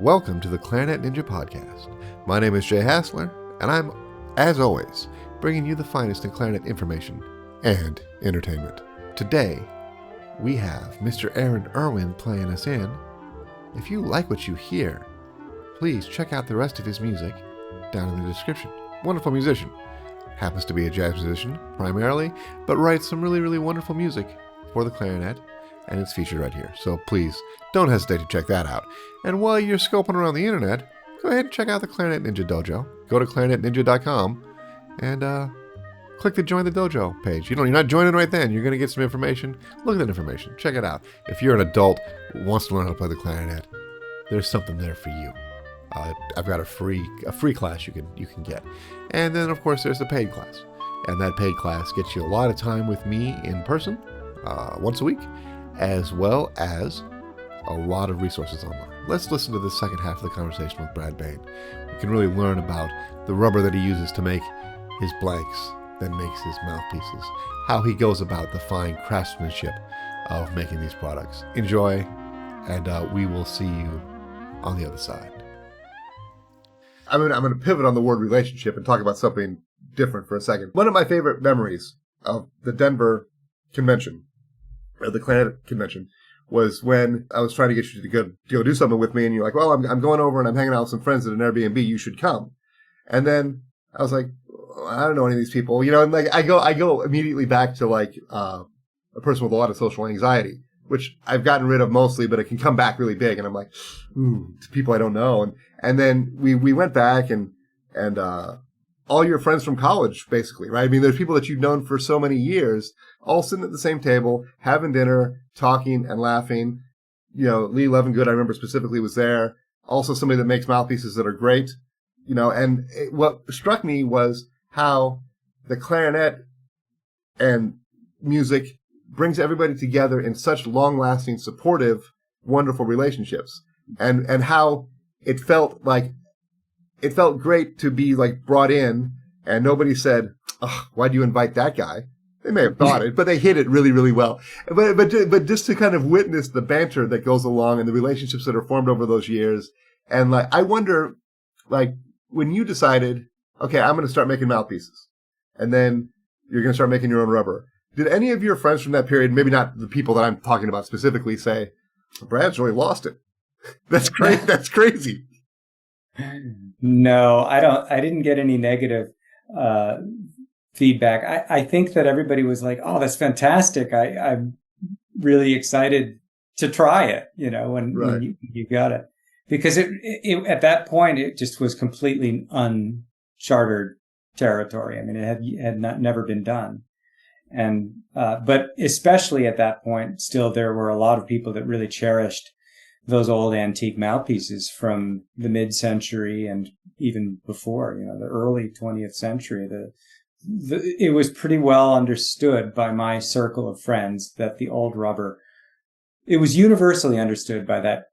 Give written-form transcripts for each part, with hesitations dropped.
Welcome to the Clarinet Ninja podcast. My name is Jay Hassler, and I'm, as always, bringing you the finest in clarinet information and entertainment. Today, we have Mr. Aaron Irwin playing us in. If you like what you hear, please check out the rest of his music down in the description. Wonderful musician. Happens to be a jazz musician, primarily, but writes some really, really wonderful music for the clarinet, and it's featured right here. So please, don't hesitate to check that out. And while you're scoping around the internet, go ahead and check out the Clarinet Ninja Dojo. Go to clarinetninja.com and click the Join the Dojo page. You're not joining right then. You're going to get some information. Look at that information. Check it out. If you're an adult who wants to learn how to play the clarinet, there's something there for you. I've got a free class you can get. And then, of course, there's the paid class. And that paid class gets you a lot of time with me in person once a week, as well as a lot of resources online. Let's listen to the second half of the conversation with Brad Behn. We can really learn about the rubber that he uses to make his blanks, then makes his mouthpieces, how he goes about the fine craftsmanship of making these products. Enjoy, and we will see you on the other side. I'm going to pivot on the word relationship and talk about something different for a second. One of my favorite memories of the Denver convention, or the Clarinet convention, was when I was trying to get you to go do something with me, and you're like, well, I'm going over and I'm hanging out with some friends at an Airbnb, you should come. And then I was like, I don't know any of these people, and like I go immediately back to like a person with a lot of social anxiety, which I've gotten rid of mostly, but it can come back really big, and I'm like, to people I don't know. And then we went back and all your friends from college, basically, right? I mean, there's people that you've known for so many years, all sitting at the same table, having dinner, talking and laughing. Lee Levengood, I remember specifically, was there. Also somebody that makes mouthpieces that are great. And what struck me was how the clarinet and music brings everybody together in such long-lasting, supportive, wonderful relationships. And how it felt great to be like brought in, and nobody said, "Oh, why do you invite that guy?" They may have thought it, but they hit it really, really well. But just to kind of witness the banter that goes along and the relationships that are formed over those years. And like, I wonder, like, when you decided, okay, I'm going to start making mouthpieces, and then you're going to start making your own rubber. Did any of your friends from that period, maybe not the people that I'm talking about specifically, say, Brad's really lost it? That's great. That's crazy. No, I didn't get any negative feedback. I think that everybody was like, "Oh, that's fantastic! I'm really excited to try it." When you got it, because it at that point it just was completely uncharted territory. I mean, it had never been done, and but especially at that point, still there were a lot of people that really cherished those old antique mouthpieces from the mid-century and even before, the early 20th century. It was pretty well understood by my circle of friends that the old rubber, it was universally understood by that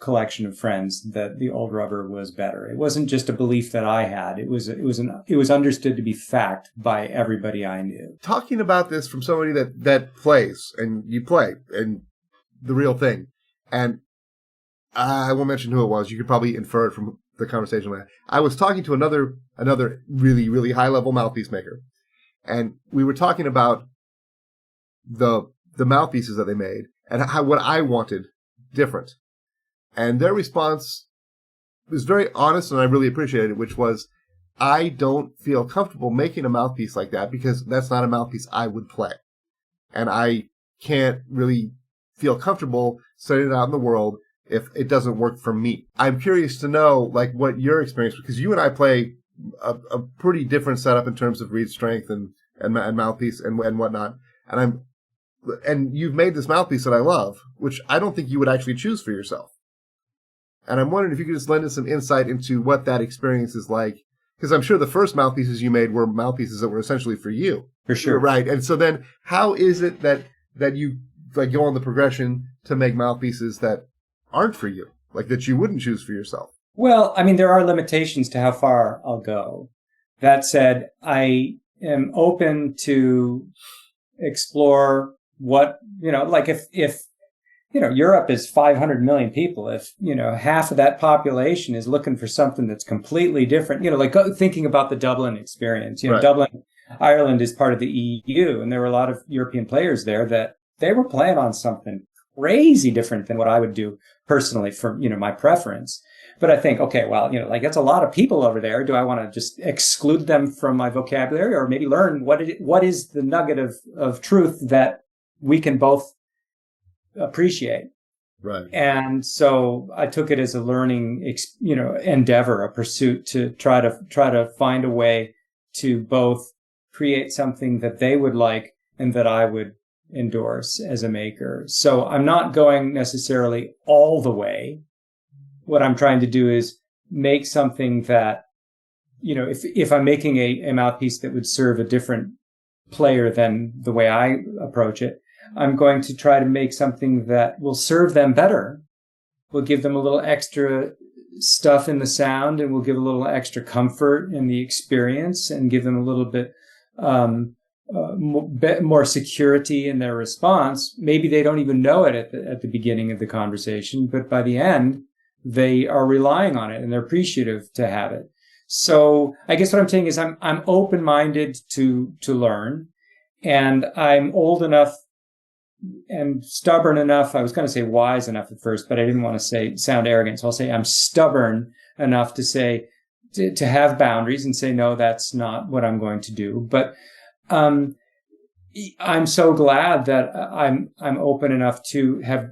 collection of friends that the old rubber was better. It wasn't just a belief that I had. It was understood to be fact by everybody I knew. Talking about this from somebody that plays, and you play, and the real thing, and I won't mention who it was. You could probably infer it from the conversation. I was talking to another really, really high-level mouthpiece maker, and we were talking about the mouthpieces that they made and what I wanted different. And their response was very honest, and I really appreciated it, which was, I don't feel comfortable making a mouthpiece like that because that's not a mouthpiece I would play. And I can't really feel comfortable setting it out in the world if it doesn't work for me. I'm curious to know, like, what your experience, because you and I play a pretty different setup in terms of reed strength and mouthpiece and whatnot. And you've made this mouthpiece that I love, which I don't think you would actually choose for yourself. And I'm wondering if you could just lend us some insight into what that experience is like, because I'm sure the first mouthpieces you made were mouthpieces that were essentially for you. For sure. Right. And so then how is it that you like go on the progression to make mouthpieces that aren't for you, like that you wouldn't choose for yourself? Well, I mean, there are limitations to how far I'll go. That said, I am open to explore what, like if Europe is 500 million people. If, half of that population is looking for something that's completely different, like thinking about the Dublin experience, Right. Dublin, Ireland is part of the EU, and there were a lot of European players there that they were playing on something crazy different than what I would do personally for, my preference. But I think, okay, well, that's a lot of people over there. Do I want to just exclude them from my vocabulary, or maybe learn what is the nugget of truth that we can both appreciate? Right. And so I took it as a learning, endeavor, a pursuit to try to find a way to both create something that they would like and that I would endorse as a maker. So I'm not going necessarily all the way. What I'm trying to do is make something that, if I'm making a mouthpiece that would serve a different player than the way I approach it, I'm going to try to make something that will serve them better, will give them a little extra stuff in the sound, and will give a little extra comfort in the experience, and give them a little bit more security in their response. Maybe they don't even know it at the beginning of the conversation, but by the end, they are relying on it and they're appreciative to have it. So I guess what I'm saying is I'm open-minded to learn, and I'm old enough and stubborn enough. I was going to say wise enough at first, but I didn't want to sound arrogant. So I'll say I'm stubborn enough to say, to have boundaries and say, no, that's not what I'm going to do. But, I'm so glad that I'm open enough to have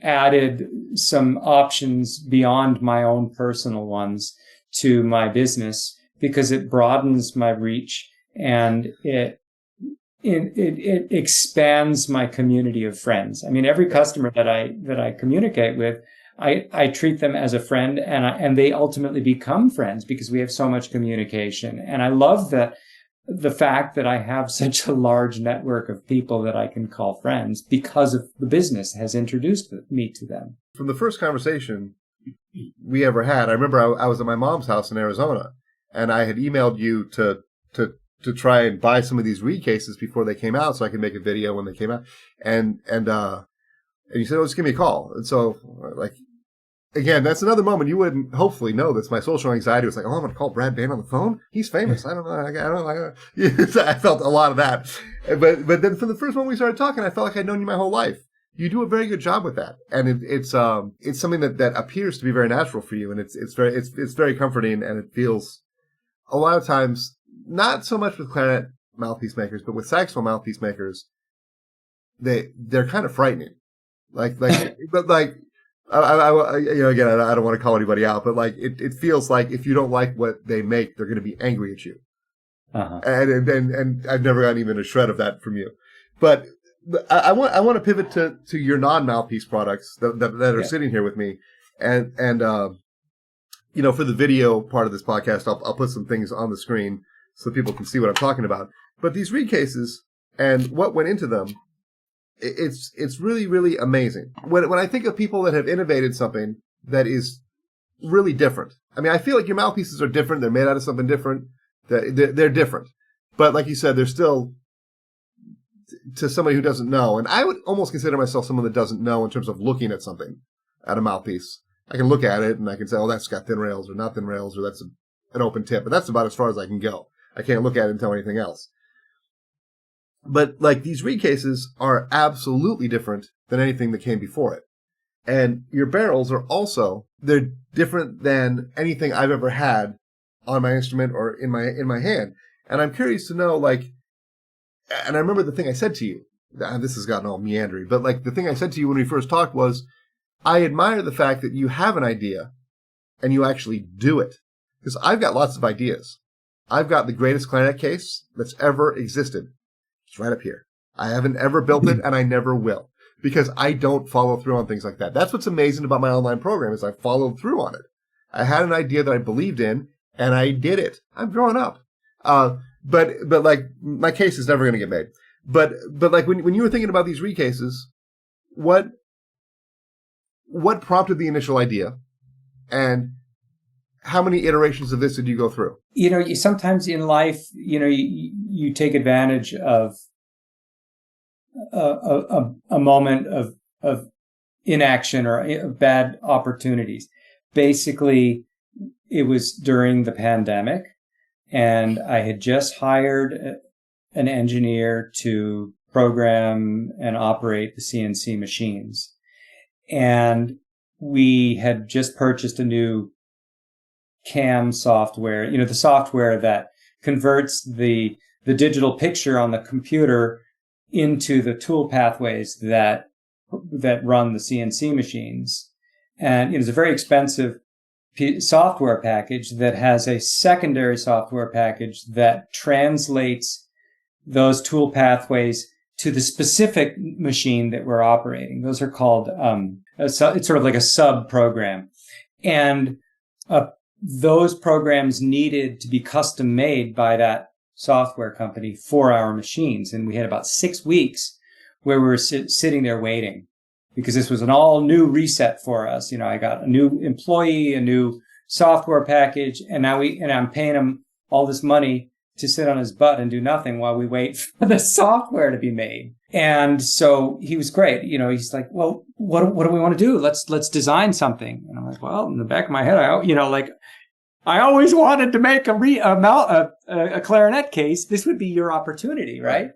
added some options beyond my own personal ones to my business, because it broadens my reach and it expands my community of friends. I mean, every customer that I communicate with, I treat them as a friend, and they ultimately become friends because we have so much communication. And I love the fact that I have such a large network of people that I can call friends because of the business has introduced me to them. From the first conversation we ever had, I remember I was at my mom's house in Arizona, and I had emailed you to try and buy some of these reed cases before they came out so I could make a video when they came out. And you said, oh, just give me a call. And so, again, that's another moment you wouldn't hopefully know this. My social anxiety was like, oh, I'm going to call Brad Behn on the phone? He's famous. I don't know. I felt a lot of that. But then from the first moment we started talking, I felt like I'd known you my whole life. You do a very good job with that. And it's something that appears to be very natural for you. And it's very comforting, and it feels a lot of times, not so much with clarinet mouthpiece makers, but with saxophone mouthpiece makers, they're kind of frightening. But again, I don't want to call anybody out, but it feels like if you don't like what they make, they're going to be angry at you. Uh-huh. And I've never gotten even a shred of that from you. But I want to pivot to your non-mouthpiece products that are sitting here with me, and for the video part of this podcast, I'll put some things on the screen so people can see what I'm talking about. But these reed cases and what went into them, it's really, really amazing. When I think of people that have innovated something that is really different, I mean, I feel like your mouthpieces are different. They're made out of something different. They're different. But like you said, they're still, to somebody who doesn't know, and I would almost consider myself someone that doesn't know in terms of looking at something, at a mouthpiece. I can look at it and I can say, oh, that's got thin rails or not thin rails, or that's an open tip. But that's about as far as I can go. I can't look at it and tell anything else. But these reed cases are absolutely different than anything that came before it. And your barrels are also, they're different than anything I've ever had on my instrument or in my hand. And I'm curious to know, and I remember the thing I said to you, this has gotten all meandering, but the thing I said to you when we first talked was, I admire the fact that you have an idea and you actually do it. Because I've got lots of ideas. I've got the greatest clarinet case that's ever existed. It's right up here. I haven't ever built it, and I never will, because I don't follow through on things like that. That's what's amazing about my online program, is I followed through on it. I had an idea that I believed in, and I did it. I'm growing up. But my case is never going to get made. But when you were thinking about these reed cases, what prompted the initial idea, and how many iterations of this did you go through? Sometimes in life, you take advantage of a moment of inaction or bad opportunities. Basically, it was during the pandemic, and I had just hired an engineer to program and operate the CNC machines. And we had just purchased a new CAM software, the software that converts the digital picture on the computer into the tool pathways that run the CNC machines. And it's a very expensive software package that has a secondary software package that translates those tool pathways to the specific machine that we're operating. Those are called, it's sort of like a sub program. And those programs needed to be custom made by that software company for our machines. And we had about 6 weeks where we were sitting there waiting, because this was an all new reset for us. I got a new employee, a new software package, and I'm paying him all this money to sit on his butt and do nothing while we wait for the software to be made. And so he was great. He's like, well, what do we want to do? Let's design something. And I'm like, well, in the back of my head, I always wanted to make a clarinet case. This would be your opportunity, right?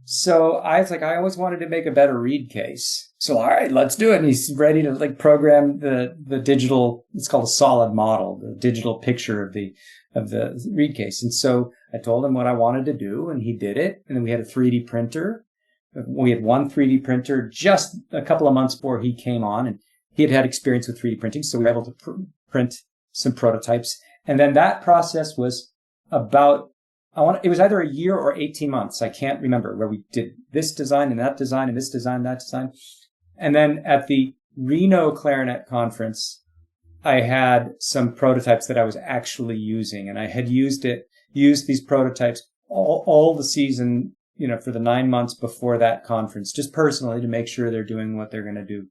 So I was like, I always wanted to make a better reed case. So all right, let's do it. And he's ready to program the digital. It's called a solid model, the digital picture of the reed case. And so I told him what I wanted to do, and he did it. And then we had a 3D printer. We had one 3D printer just a couple of months before he came on, and he had experience with 3D printing, so we were able to print some prototypes. And then that process was about, it was either a year or 18 months. I can't remember, where we did this design and that design and this design, that design. And then at the Reno Clarinet Conference, I had some prototypes that I was actually using, and I had used these prototypes all the season, for the 9 months before that conference, just personally to make sure they're doing what they're going to do.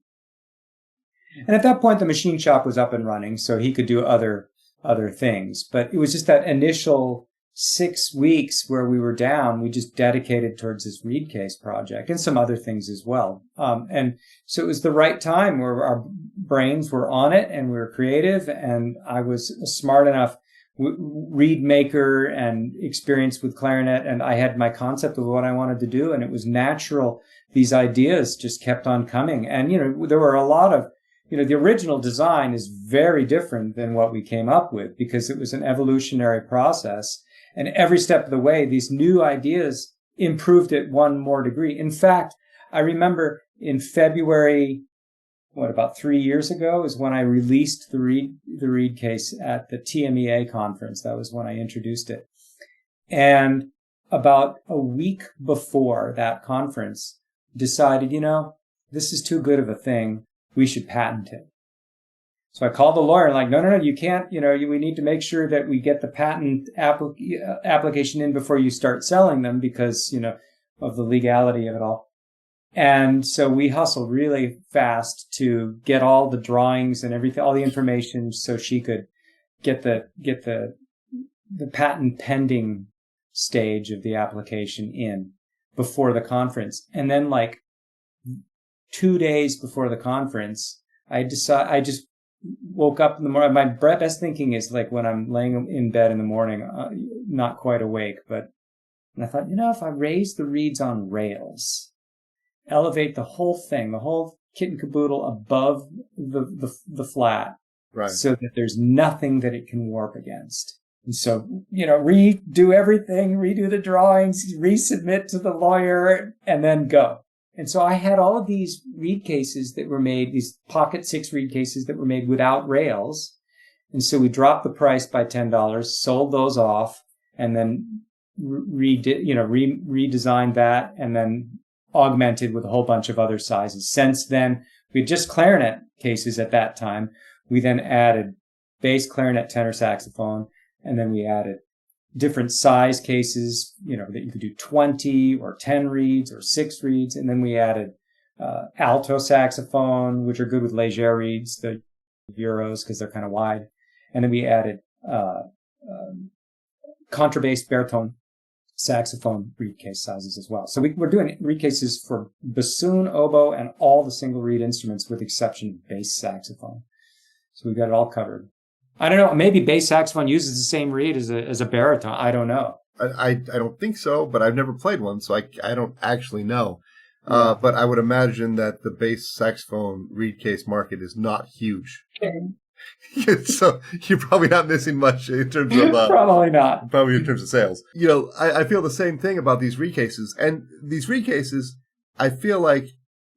And at that point, the machine shop was up and running, so he could do other things. But it was just that initial 6 weeks where we were down, we just dedicated towards this reed case project and some other things as well. And so it was the right time where our brains were on it and we were creative, and I was a smart enough reed maker and experience with clarinet, and I had my concept of what I wanted to do, and it was natural. These ideas just kept on coming. And, there were a lot of, the original design is very different than what we came up with, because it was an evolutionary process. And every step of the way, these new ideas improved it one more degree. In fact, I remember in February, about 3 years ago, is when I released the reed case at the TMEA conference. That was when I introduced it. And about a week before that conference, decided, this is too good of a thing. We should patent it. So I called the lawyer and no, you can't, we need to make sure that we get the patent application in before you start selling them, because, of the legality of it all. And so we hustled really fast to get all the drawings and everything, all the information, so she could get the patent pending stage of the application in before the conference. And then 2 days before the conference, I just woke up in the morning. My best thinking is when I'm laying in bed in the morning, not quite awake, and I thought, if I raise the reeds on rails, elevate the whole thing, the whole kit and caboodle above the flat, right, so that there's nothing that it can warp against. And so, redo everything, redo the drawings, resubmit to the lawyer, and then go. And so I had all of these reed cases that were made, these pocket 6 reed cases that were made without rails. And so we dropped the price by $10, sold those off, and then redesigned that, and then augmented with a whole bunch of other sizes. Since then, we had just clarinet cases at that time. We then added bass, clarinet, tenor saxophone, and then we added different size cases, that you could do 20 or 10 reeds or 6 reeds. And then we added alto saxophone, which are good with Leger reeds, the Euros, because they're kind of wide. And then we added contrabass baritone saxophone reed case sizes as well. So we're doing reed cases for bassoon, oboe, and all the single reed instruments with exception of bass saxophone. So we've got it all covered. I don't know. Maybe bass saxophone uses the same reed as a baritone. I don't know. I don't think so, but I've never played one, so I don't actually know. Yeah. But I would imagine that the bass saxophone reed case market is not huge. Okay. So you're probably not missing much in terms of... Probably not. Probably in terms of sales. You know, I feel the same thing about these reed cases. And these reed cases, I feel like,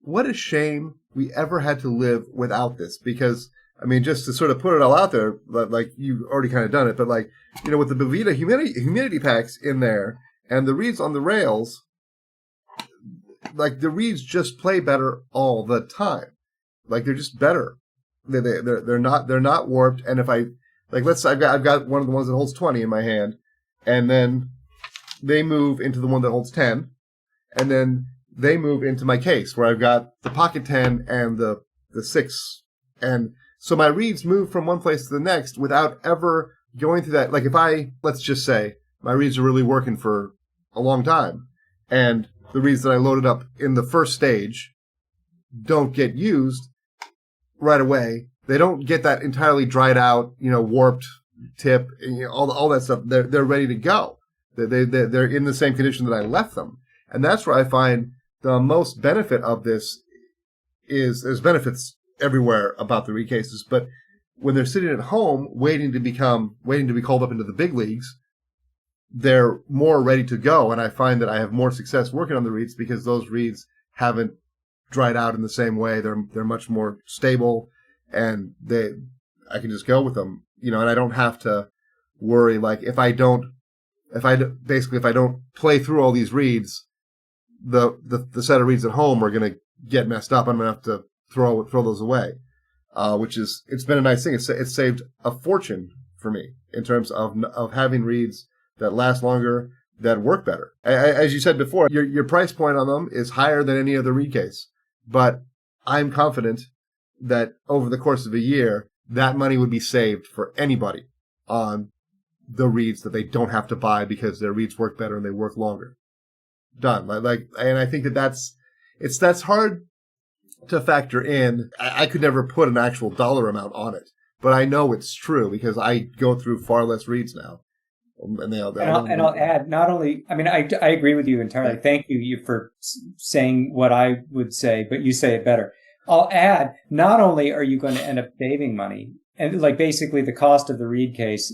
what a shame we ever had to live without this. Because, I mean, just to sort of put it all out there, like you've already kind of done it, but like, you know, with the Boveda humidity packs in there and the reeds on the rails, like the reeds just play better all the time. Like they're just better. They're not warped. And if I've got one of the ones that holds 20 in my hand, and then they move into the one that holds 10, and then they move into my case where I've got the pocket 10 and the 6, and so my reeds move from one place to the next without ever going through that. Like let's just say my reeds are really working for a long time, and the reeds that I loaded up in the first stage don't get used right away. They don't get that entirely dried out, you know, warped tip, you know, all that stuff. They're ready to go. They're in the same condition that I left them, and that's where I find the most benefit of this is. There's benefits everywhere about the reed cases, but when they're sitting at home waiting to be called up into the big leagues, they're more ready to go. And I find that I have more success working on the reeds because those reeds haven't dried out in the same way. They're much more stable, and I can just go with them, you know, and I don't have to worry, like, if I don't play through all these reeds, the set of reeds at home are going to get messed up. I'm going to have to throw those away, it's been a nice thing. It's saved a fortune for me in terms of having reeds that last longer, that work better. As you said before, your price point on them is higher than any other reed case, but I'm confident that over the course of a year, that money would be saved for anybody on the reeds that they don't have to buy because their reeds work better and they work longer. Done. And I think that's hard to factor in. I could never put an actual dollar amount on it, but I know it's true because I go through far less reeds now. And I'll add, not only, I mean, I agree with you entirely. Thank you for saying what I would say, but you say it better. I'll add, not only are you going to end up saving money, and like basically the cost of the reed case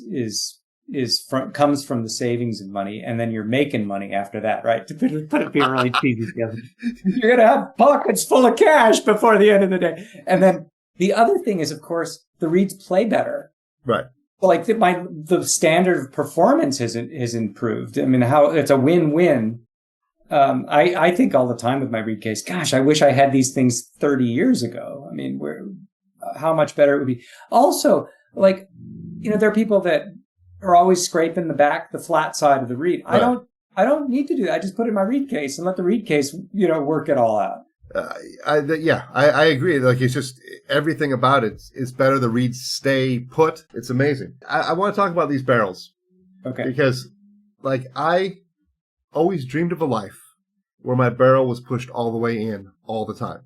comes from the savings of money, and then you're making money after that, right? To put it really cheesy together. You're going to have pockets full of cash before the end of the day. And then the other thing is, of course, the reeds play better. Right. Like the standard of performance has improved. I mean, it's a win-win. I think all the time with my reed case, gosh, I wish I had these things 30 years ago. I mean, how much better it would be. Also, like, you know, there are people that are always scraping the flat side of the reed. Right. I don't need to do that. I just put it in my reed case and let the reed case, you know, work it all out. I agree. Like, it's just everything about it is better. The reeds stay put. It's amazing. I want to talk about these barrels. Okay. Because, like, I always dreamed of a life where my barrel was pushed all the way in all the time.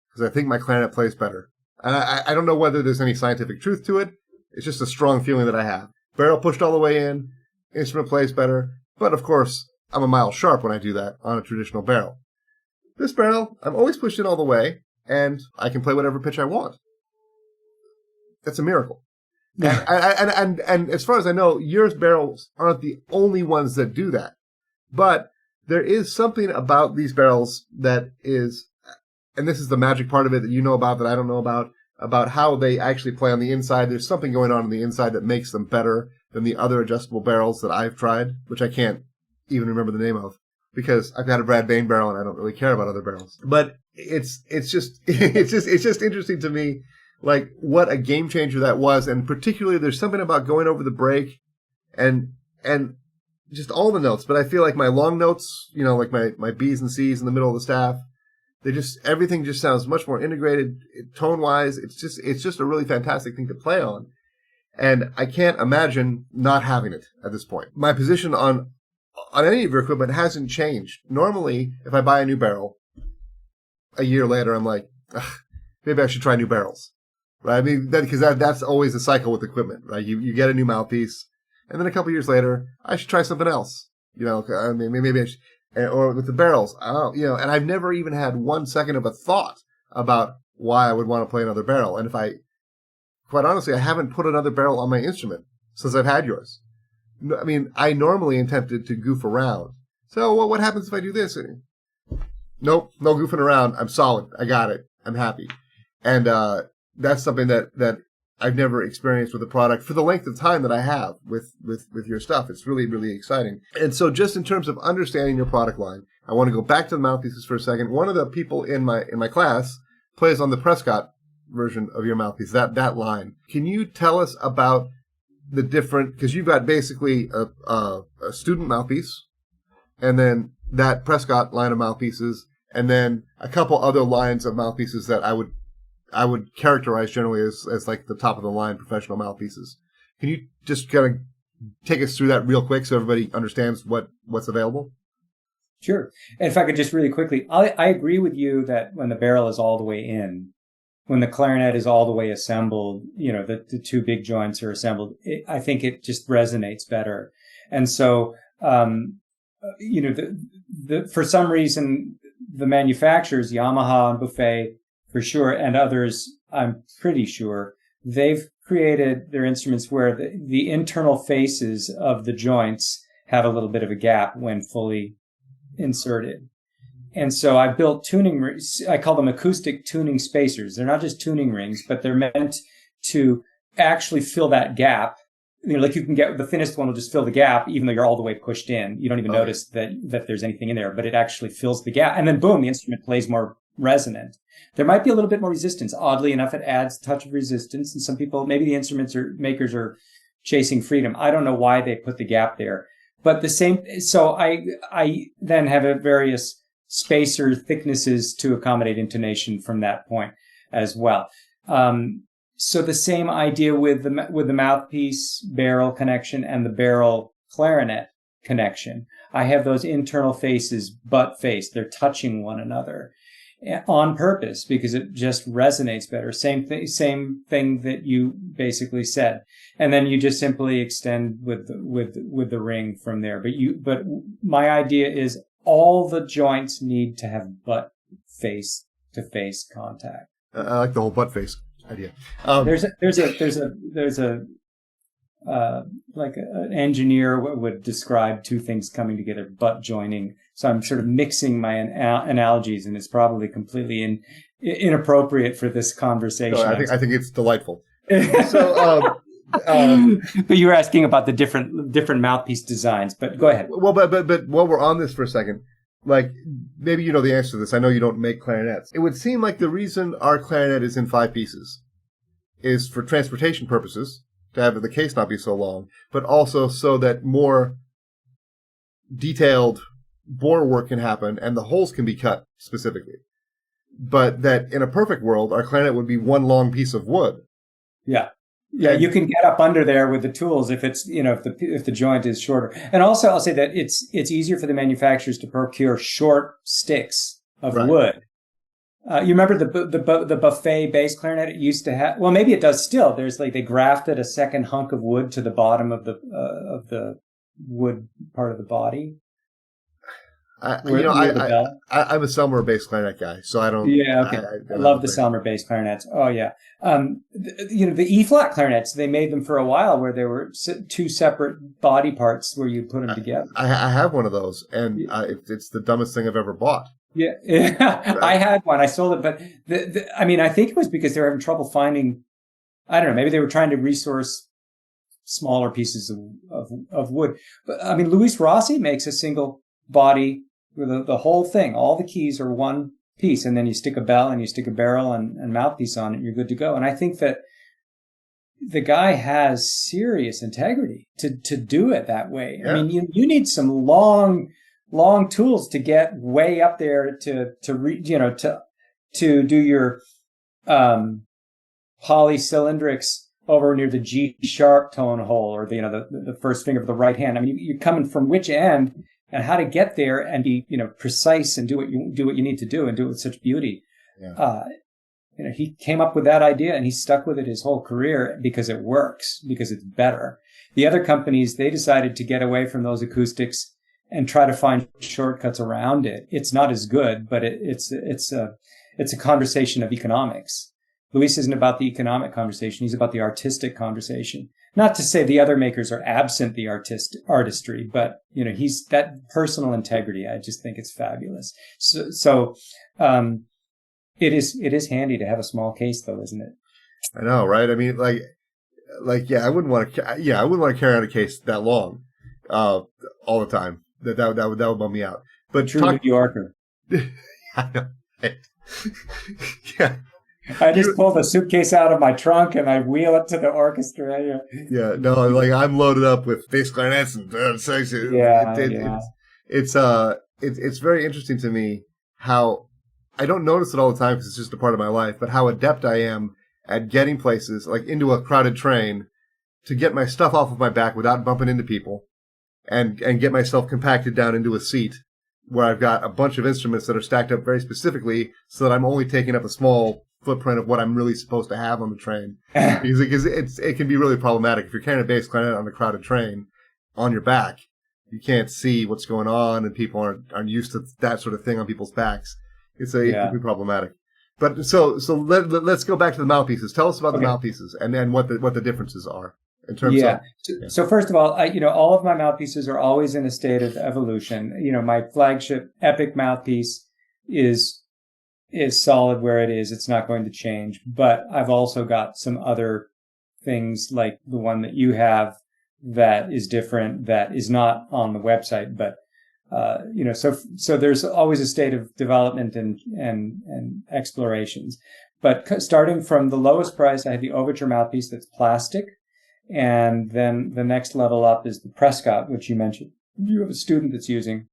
Because I think my clarinet plays better. And I don't know whether there's any scientific truth to it. It's just a strong feeling that I have. Barrel pushed all the way in, instrument plays better. But, of course, I'm a mile sharp when I do that on a traditional barrel. This barrel, I'm always pushed in all the way, and I can play whatever pitch I want. That's a miracle. And as far as I know, your barrels aren't the only ones that do that. But there is something about these barrels that is, and this is the magic part of it that you know about that I don't know about how they actually play on the inside. There's something going on the inside that makes them better than the other adjustable barrels that I've tried, which I can't even remember the name of, because I've got a Brad Behn barrel and I don't really care about other barrels. But it's just interesting to me, like, what a game changer that was. And particularly there's something about going over the break and just all the notes. But I feel like my long notes, you know, like my B's and C's in the middle of the staff, everything just sounds much more integrated tone wise. It's just a really fantastic thing to play on. And I can't imagine not having it at this point. My position on on any of your equipment hasn't changed. Normally, if I buy a new barrel, a year later, I'm like, maybe I should try new barrels, right? I mean, because that's always the cycle with equipment, right? You get a new mouthpiece, and then a couple years later, I should try something else. I mean, maybe I should, or with the barrels, and I've never even had 1 second of a thought about why I would want to play another barrel. And quite honestly, I haven't put another barrel on my instrument since I've had yours. I mean, I normally intend to goof around. So what happens if I do this? Nope, no goofing around. I'm solid. I got it. I'm happy. And that's something that I've never experienced with a product for the length of time that I have with your stuff. It's really, really exciting. And so just in terms of understanding your product line, I want to go back to the mouthpieces for a second. One of the people in my class plays on the Prescott version of your mouthpiece, that line. Can you tell us about the different, because you've got basically a student mouthpiece, and then that Prescott line of mouthpieces, and then a couple other lines of mouthpieces that I would characterize generally as like the top of the line professional mouthpieces. Can you just kind of take us through that real quick so everybody understands what's available? Sure. And if I could just really quickly, I agree with you that when the barrel is all the way in, when the clarinet is all the way assembled, the two big joints are assembled, I think it just resonates better. And so, for some reason, the manufacturers, Yamaha and Buffet for sure, and others, I'm pretty sure, they've created their instruments where the internal faces of the joints have a little bit of a gap when fully inserted. And so I built tuning rings. I call them acoustic tuning spacers. They're not just tuning rings, but they're meant to actually fill that gap. Like you can get the thinnest one will just fill the gap, even though you're all the way pushed in. You don't even notice that there's anything in there, but it actually fills the gap. And then boom, the instrument plays more resonant. There might be a little bit more resistance. Oddly enough, it adds a touch of resistance. And some people, maybe the makers are chasing freedom. I don't know why they put the gap there. But the same, so I then have a various spacer thicknesses to accommodate intonation from that point as well. So the same idea with the mouthpiece barrel connection and the barrel clarinet connection. I have those internal faces butt face. They're touching one another on purpose because it just resonates better. Same thing that you basically said. And then you just simply extend with the ring from there. But my idea is all the joints need to have butt face to face contact. I like the whole butt face idea. There's a like an engineer would describe two things coming together, butt joining. So I'm sort of mixing my analogies, and it's probably completely inappropriate for this conversation. No, I think it's delightful. So, but you were asking about the different mouthpiece designs. But go ahead. Well, but while we're on this for a second, like maybe you know the answer to this. I know you don't make clarinets. It would seem like the reason our clarinet is in 5 pieces is for transportation purposes, to have the case not be so long, but also so that more detailed bore work can happen and the holes can be cut specifically. But that in a perfect world, our clarinet would be one long piece of wood. Yeah. Yeah, you can get up under there with the tools if it's, if the joint is shorter. And also I'll say that it's easier for the manufacturers to procure short sticks of wood. You remember the Buffet bass clarinet? It used to have, well, maybe it does still. There's they grafted a second hunk of wood to the bottom of the wood part of the body. I'm a Selmer bass clarinet guy, so I don't. Yeah, okay. I love the Selmer bass clarinets. Oh yeah, the E flat clarinets. They made them for a while where there were 2 separate body parts where you put them together. I have one of those, and it's the dumbest thing I've ever bought. Yeah, right. I had one. I sold it, but I think it was because they were having trouble finding. I don't know. Maybe they were trying to resource smaller pieces of wood. But Luis Rossi makes a single body with the whole thing. All the keys are one piece, and then you stick a bell and you stick a barrel and mouthpiece on it, and you're good to go. And I think that the guy has serious integrity to do it that way. Yeah. You need some long tools to get way up there to do your polycylindrics over near the G sharp tone hole, or the first finger of the right hand. I mean, you're coming from which end and how to get there and be, precise and do what you need to do and do it with such beauty. Yeah. He came up with that idea and he stuck with it his whole career because it works, because it's better. The other companies, they decided to get away from those acoustics and try to find shortcuts around it. It's not as good, but it's a conversation of economics. Luis isn't about the economic conversation. He's about the artistic conversation. Not to say the other makers are absent the artistry, but, he's that personal integrity. I just think it's fabulous. So it is handy to have a small case though, isn't it? I know, right? I mean, I wouldn't want to carry on a case that long, all the time. That would bum me out. But true New Yorker. I know. Yeah. I just pull the suitcase out of my trunk and I wheel it to the orchestra. Yeah, no, I'm loaded up with bass clarinets and it's very interesting to me how I don't notice it all the time because it's just a part of my life, but how adept I am at getting places, like into a crowded train, to get my stuff off of my back without bumping into people, and get myself compacted down into a seat where I've got a bunch of instruments that are stacked up very specifically so that I'm only taking up a small footprint of what I'm really supposed to have on the train. because it can be really problematic. If you're carrying a bass clarinet on a crowded train on your back, you can't see what's going on, and people aren't used to that sort of thing on people's backs. It can be problematic. But so let's go back to the mouthpieces. Tell us about the mouthpieces and what the differences are in terms of. So first of all, all of my mouthpieces are always in a state of evolution. My flagship Epic mouthpiece is solid where it is. It's not going to change. But I've also got some other things like the one that you have that is different, that is not on the website, but so there's always a state of development and explorations. But starting from the lowest price, I have the Overture mouthpiece that's plastic. And then the next level up is the Prescott, which you mentioned. You have a student that's using.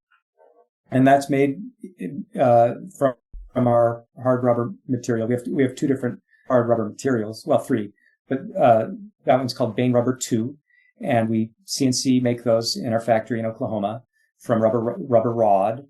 And that's made from our hard rubber material. We have two different hard rubber materials. Well, three. But that one's called Behn Rubber 2. And we CNC make those in our factory in Oklahoma from rubber rod.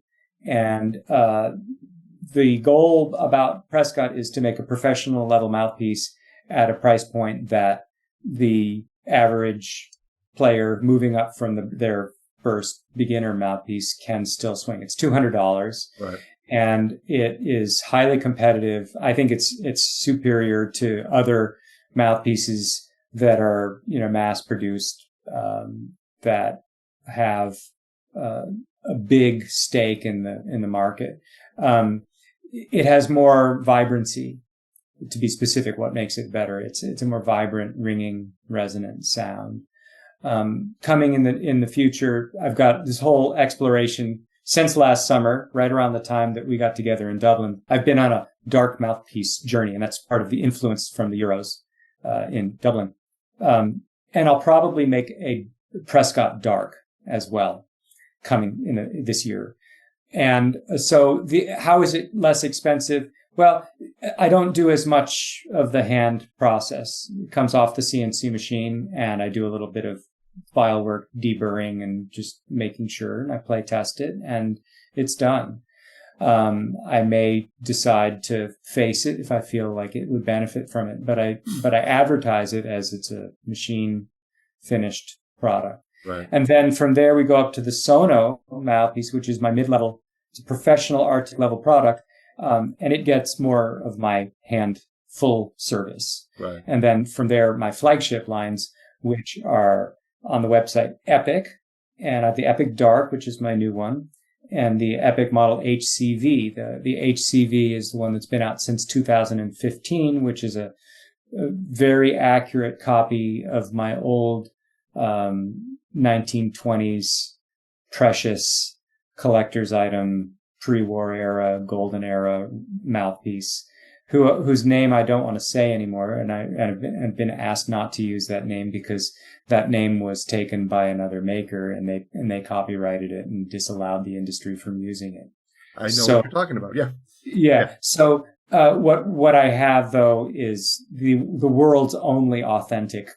And the goal about Prescott is to make a professional level mouthpiece at a price point that the average player moving up from their first beginner mouthpiece can still swing. It's $200. Right. And it is highly competitive. I think it's superior to other mouthpieces that are, mass produced, that have a big stake in the market. It has more vibrancy. To be specific, what makes it better? It's a more vibrant, ringing, resonant sound. Coming in the future, I've got this whole exploration since last summer, right around the time that we got together in Dublin. I've been on a dark mouthpiece journey, and that's part of the influence from the Euros in Dublin. And I'll probably make a Prescott Dark as well, coming in this year. And so how is it less expensive? Well, I don't do as much of the hand process. It comes off the CNC machine, and I do a little bit of file work, deburring, and just making sure, and I play test it, and it's done. I may decide to face it if I feel like it would benefit from it, but I advertise it as it's a machine finished product. Right. And then from there we go up to the Sono mouthpiece, which is my mid-level. It's a professional art level product. And it gets more of my hand full service. Right. And then from there, my flagship lines, which are on the website Epic, and I have the Epic Dark, which is my new one, and the Epic model HCV. The HCV is the one that's been out since 2015, which is a very accurate copy of my old 1920s precious collector's item, pre-war era, golden era mouthpiece, whose name I don't want to say anymore, and I've been asked not to use that name because that name was taken by another maker, and they copyrighted it and disallowed the industry from using it. I know what you're talking about. Yeah. Yeah. So What I have though is the world's only authentic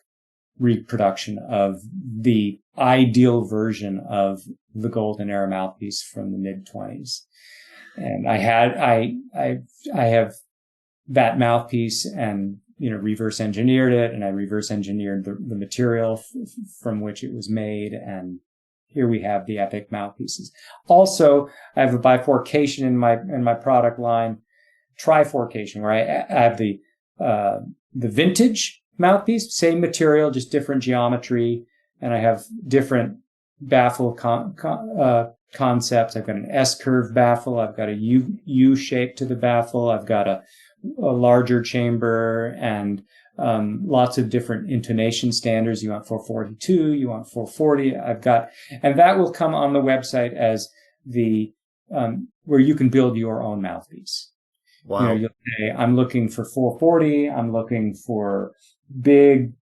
reproduction of the ideal version of the golden era mouthpiece from the mid-20s. And I have that mouthpiece and, reverse engineered it, and I reverse engineered the material from which it was made. And here we have the epic mouthpieces. Also, I have a bifurcation in my product line, trifurcation, where I have the vintage mouthpiece, same material, just different geometry, and I have different baffle concepts. I've got an S-curve baffle, I've got a U shape to the baffle, I've got a larger chamber, and lots of different intonation standards. You want 442, you want 440. And that will come on the website as the where you can build your own mouthpiece. Wow. You'll say, I'm looking for 440. I'm looking for big,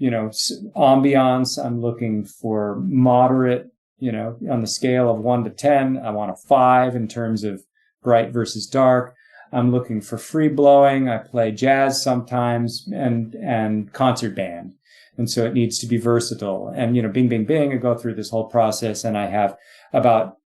ambiance. I'm looking for moderate, on the scale of 1 to 10. I want a 5 in terms of bright versus dark. I'm looking for free blowing. I play jazz sometimes and concert band. And so it needs to be versatile. And, bing, bing, bing, I go through this whole process, and I have about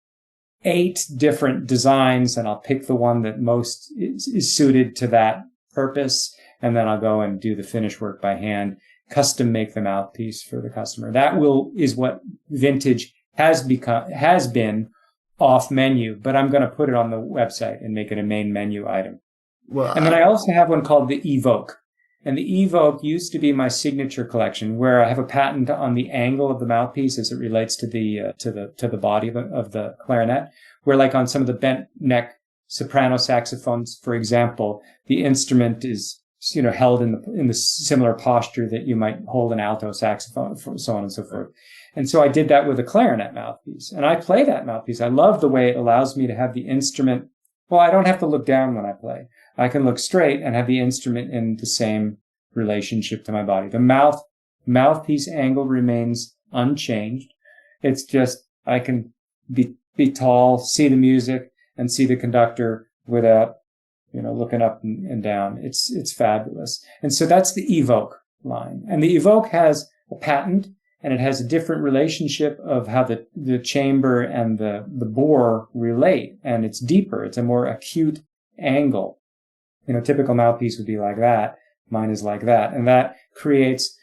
8 different designs, and I'll pick the one that most is suited to that purpose. And then I'll go and do the finish work by hand, custom make the mouthpiece for the customer. That is what vintage has been off menu, but I'm going to put it on the website and make it a main menu item. Well, and then I also have one called the Evoke. And the Evoke used to be my signature collection, where I have a patent on the angle of the mouthpiece as it relates to the body of the clarinet, where like on some of the bent neck soprano saxophones, for example, the instrument is held in the similar posture that you might hold an alto saxophone, so on and so forth. And so I did that with a clarinet mouthpiece, and I play that mouthpiece. I love the way it allows me to have the instrument. Well, I don't have to look down when I play. I can look straight and have the instrument in the same relationship to my body. The mouthpiece angle remains unchanged. It's just I can be tall, see the music, and see the conductor without looking up and down. It's fabulous. And so that's the Evoke line. And the Evoke has a patent, and it has a different relationship of how the chamber and the bore relate. And it's deeper. It's a more acute angle. Typical mouthpiece would be like that. Mine is like that. And that creates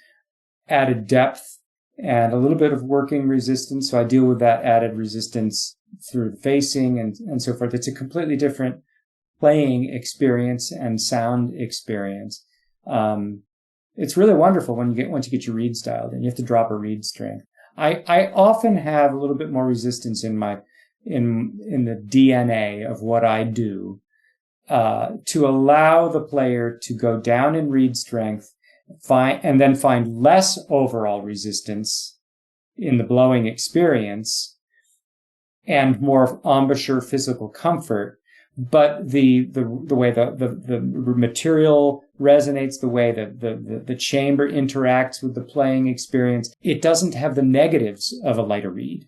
added depth and a little bit of working resistance. So I deal with that added resistance through the facing and so forth. It's a completely different playing experience and sound experience. It's really wonderful once you get your reeds dialed in. You have to drop a reed strength. I often have a little bit more resistance in the DNA of what I do, to allow the player to go down in reed strength, and then find less overall resistance in the blowing experience and more embouchure physical comfort. But the way the material resonates, the way the chamber interacts with the playing experience, it doesn't have the negatives of a lighter reed.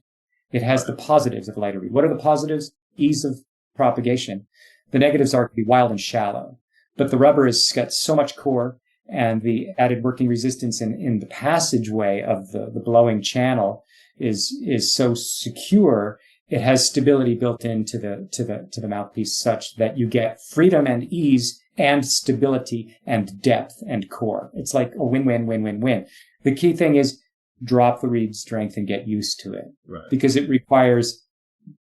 It has the positives of a lighter reed. What are the positives? Ease of propagation. The negatives are to be wild and shallow, but the rubber has got so much core, and the added working resistance in the passageway of the blowing channel is so secure. It has stability built into the mouthpiece such that you get freedom and ease and stability and depth and core. It's like a win-win-win-win-win. The key thing is drop the reed strength and get used to it, right, because it requires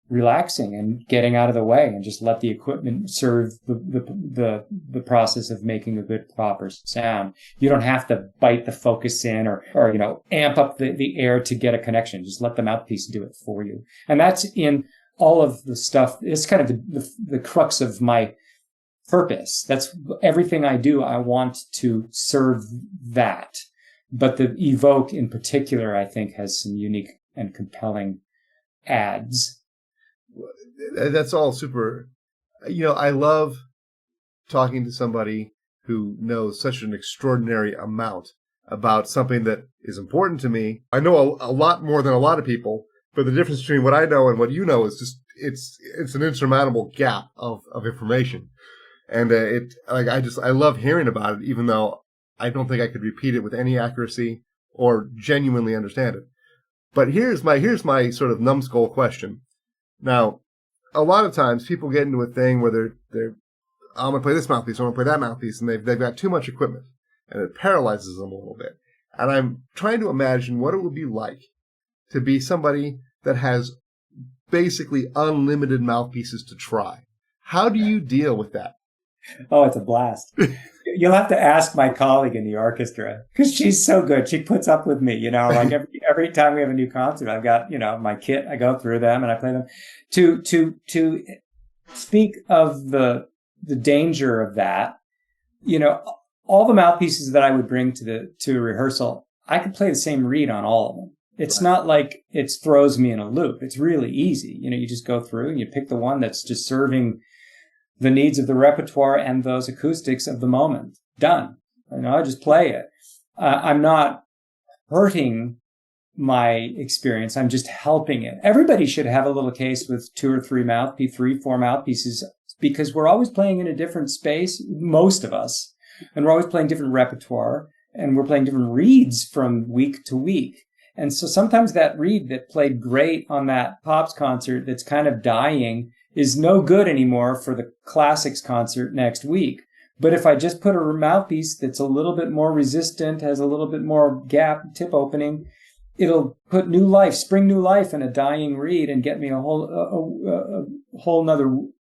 relaxing and getting out of the way and just let the equipment serve the process of making a good proper sound. You don't have to bite the focus in or amp up the air to get a connection. Just let the mouthpiece do it for you. And that's in all of the stuff. It's kind of the crux of my purpose. That's everything I do. I want to serve that. But the Evoke in particular, I think, has some unique and compelling adds. That's all super. I love talking to somebody who knows such an extraordinary amount about something that is important to me. I know a lot more than a lot of people, but the difference between what I know and what you know is just, it's an insurmountable gap of information. And I love hearing about it, even though I don't think I could repeat it with any accuracy or genuinely understand it. But here's my sort of numbskull question. Now, a lot of times people get into a thing where they're I'm going to play this mouthpiece, I'm going to play that mouthpiece, and they've got too much equipment, and it paralyzes them a little bit. And I'm trying to imagine what it would be like to be somebody that has basically unlimited mouthpieces to try. How do you deal with that? Oh, it's a blast. You'll have to ask my colleague in the orchestra, because she's so good. She puts up with me, like every time we have a new concert, I've got, my kit, I go through them and I play them. To speak of the danger of that, all the mouthpieces that I would bring to a rehearsal, I could play the same reed on all of them. It's not like it throws me in a loop. It's really easy. You just go through and you pick the one that's just serving the needs of the repertoire and those acoustics of the moment. Done. I just play it. I'm not hurting my experience. I'm just helping it. Everybody should have a little case with 2 or 3 4 mouthpieces, because we're always playing in a different space, most of us, and we're always playing different repertoire, and we're playing different reeds from week to week. And so sometimes that reed that played great on that Pops concert that's kind of dying is no good anymore for the classics concert next week. But if I just put a mouthpiece that's a little bit more resistant, has a little bit more gap, tip opening, it'll put spring new life in a dying reed and get me a whole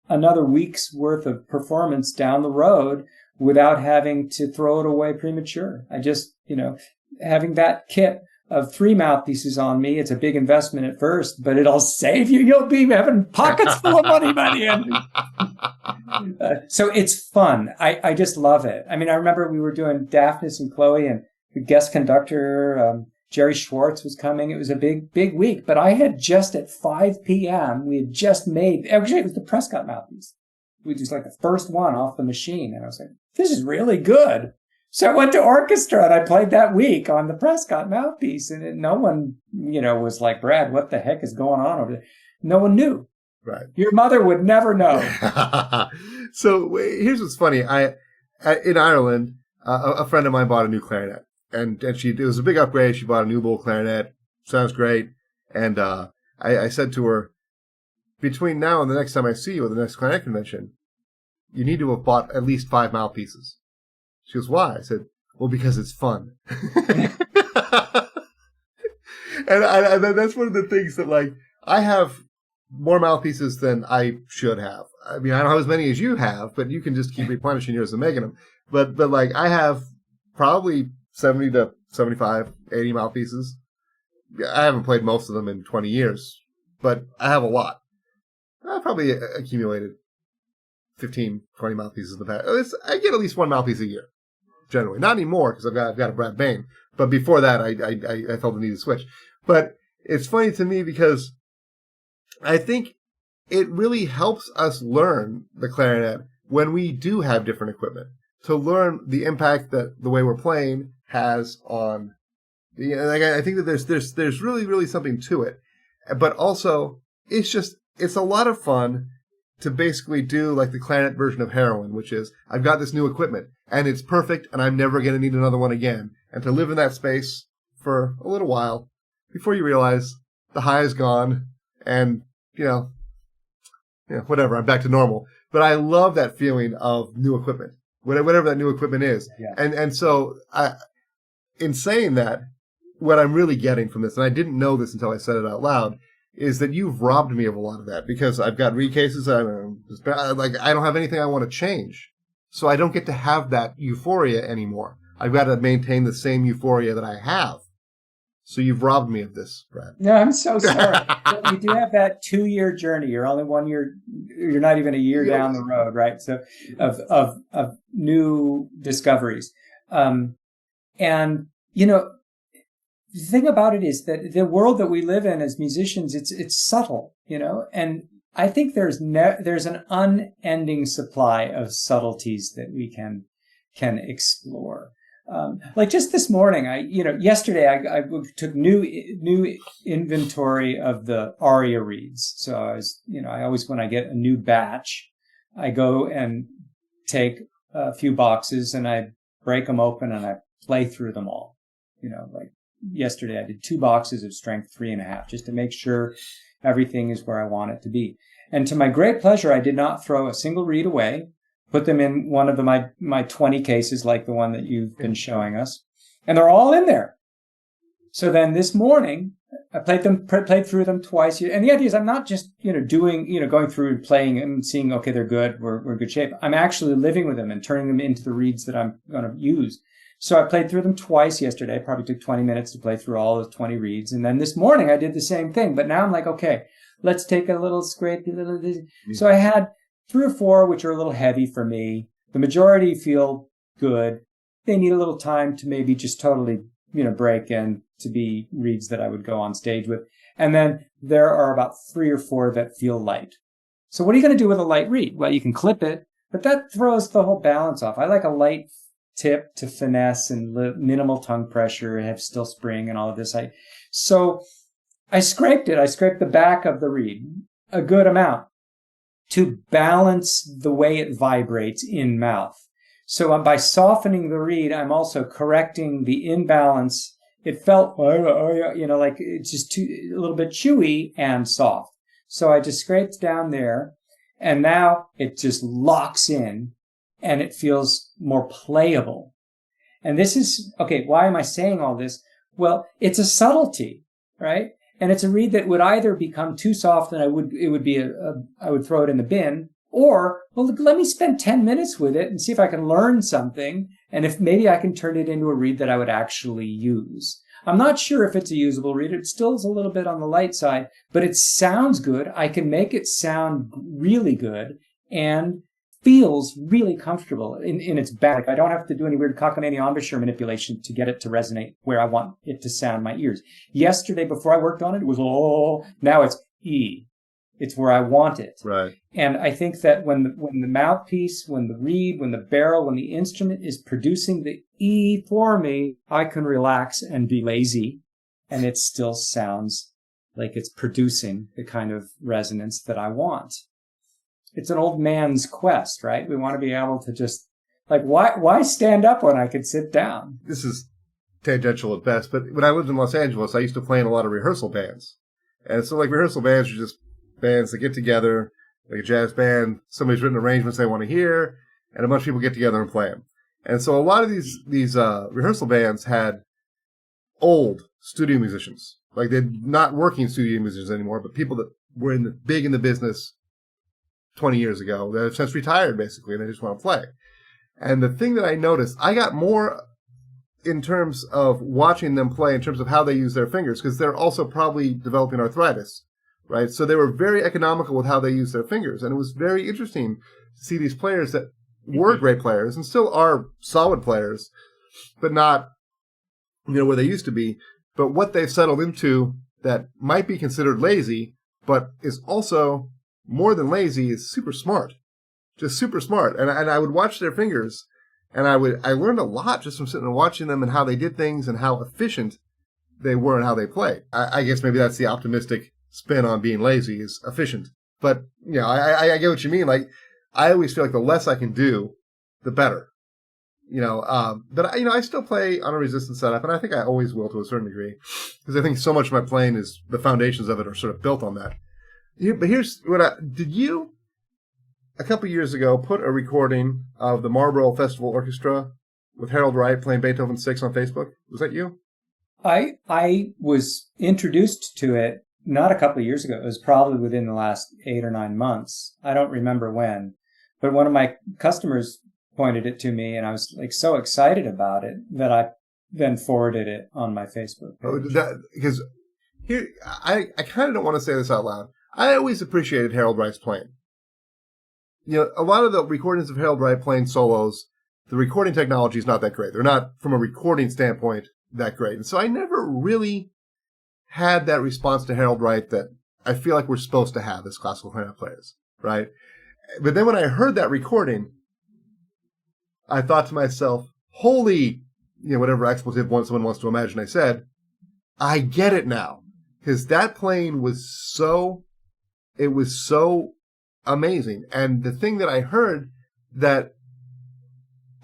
another week's worth of performance down the road without having to throw it away premature. I just, having that kit of 3 mouthpieces on me, it's a big investment at first, but it'll save you. You'll be having pockets full of money by the end. So it's fun. I just love it. I mean, I remember we were doing Daphnis and Chloe, and the guest conductor, Jerry Schwartz, was coming. It was a big week, but I had just at 5 p.m., we had just made, actually it was the Prescott mouthpiece. We just like the first one off the machine. And I was like, this is really good. So I went to orchestra and I played that week on the Prescott mouthpiece, and no one, was like, Brad, what the heck is going on over there? No one knew. Right. Your mother would never know. So here's what's funny. In Ireland, a friend of mine bought a new clarinet, and it was a big upgrade. She bought a new little clarinet. Sounds great. And I said to her, between now and the next time I see you at the next clarinet convention, you need to have bought at least 5 mouthpieces. She goes, why? I said, well, because it's fun. And that's one of the things that, I have more mouthpieces than I should have. I mean, I don't have as many as you have, but you can just keep replenishing yours and making them. But I have probably 70 to 75, 80 mouthpieces. I haven't played most of them in 20 years, but I have a lot. I probably accumulated 15, 20 mouthpieces in the past. I get at least 1 mouthpiece a year, generally. Not anymore, because I've got a Brad Behn. But before that, I felt the need to switch. But it's funny to me because I think it really helps us learn the clarinet when we do have different equipment, to learn the impact that the way we're playing has on I think that there's really, really something to it. But also, it's a lot of fun to basically do like the clarinet version of heroin, which is, I've got this new equipment, and it's perfect, and I'm never going to need another one again. And to live in that space for a little while before you realize the high is gone, and, whatever, I'm back to normal. But I love that feeling of new equipment, whatever that new equipment is. Yeah. And so, in saying that, what I'm really getting from this, and I didn't know this until I said it out loud, is that you've robbed me of a lot of that, because I've got reed cases. I don't have anything I want to change. So I don't get to have that euphoria anymore. I've got to maintain the same euphoria that I have. So you've robbed me of this, Brad. No, I'm so sorry. You do have that 2-year journey. You're only 1 year. You're not even a year down the road, right? So of new discoveries. The thing about it is that the world that we live in as musicians, it's subtle, and I think there's an unending supply of subtleties that we can explore. Like just this morning, yesterday I took new inventory of the aria reeds. So I always, when I get a new batch, I go and take a few boxes and I break them open and I play through them all. Like yesterday I did 2 boxes of strength 3.5 just to make sure everything is where I want it to be. And to my great pleasure, I did not throw a single reed away, put them in one of my 20 cases like the one that you've been showing us. And they're all in there. So then this morning, I played through them twice. And the idea is I'm not just, going through and playing and seeing, okay, they're good, we're in good shape. I'm actually living with them and turning them into the reeds that I'm going to use. So I played through them twice yesterday. Probably took 20 minutes to play through all those 20 reeds. And then this morning I did the same thing. But now I'm like, okay, let's take a little scrape. So I had 3 or 4, which are a little heavy for me. The majority feel good. They need a little time to maybe just totally, break in to be reeds that I would go on stage with. And then there are about 3 or 4 that feel light. So what are you going to do with a light reed? Well, you can clip it, but that throws the whole balance off. I like a light tip to finesse and minimal tongue pressure, have still spring and all of this. So I scraped it. I scraped the back of the reed a good amount to balance the way it vibrates in mouth. So by softening the reed, I'm also correcting the imbalance. It felt, like it's just a little bit chewy and soft. So I just scraped down there, and now it just locks in, and it feels more playable. And this is, okay, why am I saying all this? Well, it's a subtlety, right? And it's a reed that would either become too soft and I would throw it in the bin, or, well, let me spend 10 minutes with it and see if I can learn something, and if maybe I can turn it into a reed that I would actually use. I'm not sure if it's a usable reed. It still is a little bit on the light side, but it sounds good. I can make it sound really good and feels really comfortable in its back. I don't have to do any weird cockney embouchure manipulation to get it to resonate where I want it to sound in my ears. Yesterday, before I worked on it, it was, now it's E. It's where I want it. Right. And I think that when the mouthpiece, when the reed, when the barrel, when the instrument is producing the E for me, I can relax and be lazy, and it still sounds like it's producing the kind of resonance that I want. It's an old man's quest, right? We want to be able to just, why stand up when I could sit down? This is tangential at best, but when I lived in Los Angeles, I used to play in a lot of rehearsal bands. And so, rehearsal bands are just bands that get together, like a jazz band, somebody's written arrangements they want to hear, and a bunch of people get together and play them. And so a lot of these rehearsal bands had old studio musicians. They're not working studio musicians anymore, but people that were big in the business 20 years ago that have since retired, basically, and they just want to play. And the thing that I noticed, I got more in terms of watching them play, in terms of how they use their fingers, because they're also probably developing arthritis, right? So they were very economical with how they use their fingers. And it was very interesting to see these players that were great players and still are solid players, but not, where they used to be. But what they've settled into that might be considered lazy, but is also more than lazy, is super smart. Just super smart. And I would watch their fingers, and I learned a lot just from sitting and watching them and how they did things and how efficient they were and how they played. I guess maybe that's the optimistic spin on being lazy, is efficient. But, I get what you mean. I always feel like the less I can do, the better. But I still play on a resistance setup, and I think I always will to a certain degree, because I think so much of my playing is, the foundations of it are sort of built on that. But here's did you, a couple years ago, put a recording of the Marlborough Festival Orchestra with Harold Wright playing Beethoven 6 on Facebook? Was that you? I was introduced to it not a couple of years ago. It was probably within the last 8 or 9 months. I don't remember when. But one of my customers pointed it to me, and I was so excited about it that I then forwarded it on my Facebook page. Because here, I kind of don't want to say this out loud. I always appreciated Harold Wright's playing. A lot of the recordings of Harold Wright playing solos, the recording technology is not that great. They're not, from a recording standpoint, that great. And so I never really had that response to Harold Wright that I feel like we're supposed to have as classical clarinet players, right? But then when I heard that recording, I thought to myself, holy, whatever expletive someone wants to imagine I said, I get it now. Because that playing was so amazing. And the thing that I heard that